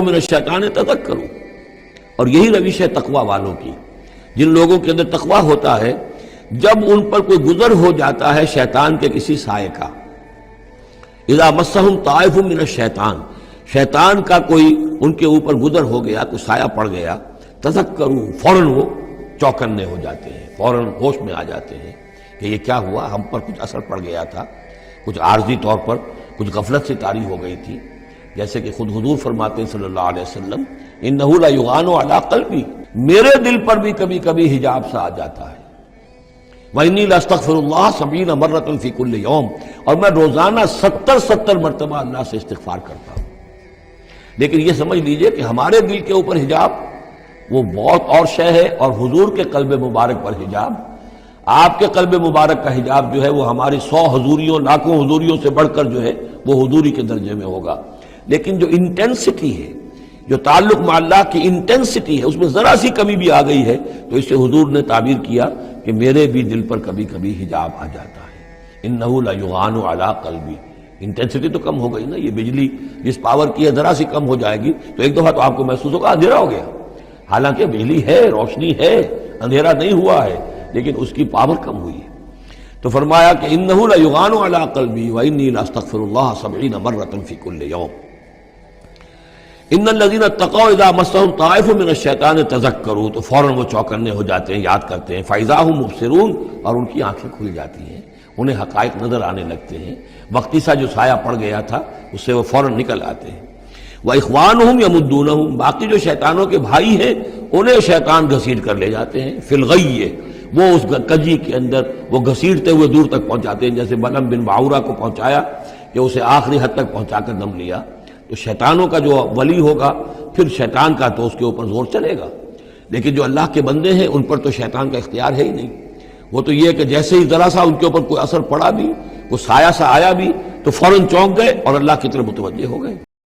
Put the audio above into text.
من الشیطان تذکروا، اور یہی روش ہے تقوی والوں کی، جن لوگوں کے اندر تقوی ہوتا ہے، جب ان پر کوئی گزر ہو جاتا ہے شیطان کے کسی سائے کا، اذا مسہم طائف من الشیطان، شیطان کا کوئی ان کے اوپر گزر ہو گیا، کوئی سایہ پڑ گیا، تذکروا، فوراً وہ چوکنے ہو جاتے ہیں، فوراً ہوش میں آ جاتے ہیں کہ یہ کیا ہوا، ہم پر کچھ اثر پڑ گیا تھا، کچھ عارضی طور پر کچھ غفلت سے طاری ہو گئی تھی، جیسے کہ خود حضور فرماتے ہیں صلی اللہ علیہ وسلم، انہ لا یغان علی قلبی، میرے دل پر بھی کبھی کبھی حجاب سا آ جاتا ہے، وانی لاستغفر اللہ 70 مرۃ فی کل یوم، اور میں روزانہ 70 مرتبہ اللہ سے استغفار کرتا ہوں۔ لیکن یہ سمجھ لیجئے کہ ہمارے دل کے اوپر حجاب وہ بہت اور شے ہے، اور حضور کے قلب مبارک پر حجاب، آپ کے قلب مبارک کا حجاب جو ہے وہ ہماری 100 حضوریوں لاکھوں حضوریوں سے بڑھ کر جو ہے وہ حضوری کے درجے میں ہوگا۔ لیکن جو انٹینسٹی ہے، جو تعلق مع اللہ کی انٹینسٹی ہے، اس میں ذرا سی کمی بھی آ گئی ہے تو اس سے حضور نے تعبیر کیا کہ میرے بھی دل پر کبھی کبھی حجاب آ جاتا ہے، انہ لا یغان علی قلبی، انٹینسٹی تو کم ہو گئی نا، یہ بجلی جس پاور کی ہے ذرا سی کم ہو جائے گی تو ایک دفعہ تو آپ کو محسوس ہوگا اندھیرا ہو گیا، حالانکہ بجلی ہے، روشنی ہے، اندھیرا نہیں ہوا ہے، لیکن اس کی پاور کم ہوئی ہے۔ تو فرمایا کہ انہ لا یغان علی قلبی وانی لاستغفر اللہ 70 مرۃ فی کل یوم۔ ان الذین اتقوا اذا مسهم طائف من الشیطان تذکروا، تو فوراً وہ چوکنے ہو جاتے ہیں، یاد کرتے ہیں، فاذا هم مبصرون، اور ان کی آنکھیں کھل جاتی ہیں، انہیں حقائق نظر آنے لگتے ہیں، وقتی سا جو سایہ پڑ گیا تھا اس سے وہ فوراً نکل آتے ہیں۔ وَإِخْوَانُهُمْ يَمُدُّونَهُمْ، باقی جو شیطانوں کے بھائی ہیں انہیں شیطان گھسیٹ کر لے جاتے ہیں، فی الغی، وہ اس کجی کے اندر وہ گھسیٹتے ہوئے دور تک پہنچاتے ہیں، جیسے بلعم بن باعورہ کو پہنچایا کہ اسے آخری حد تک پہنچا کر دم لیا۔ تو شیطانوں کا جو ولی ہوگا پھر شیطان کا تو اس کے اوپر زور چلے گا، لیکن جو اللہ کے بندے ہیں ان پر تو شیطان کا اختیار ہے ہی نہیں، وہ تو یہ کہ جیسے ہی ذرا سا ان کے اوپر کوئی اثر پڑا بھی، وہ سایہ سا آیا بھی تو فوراً چونک گئے اور اللہ کی طرف متوجہ ہو گئے۔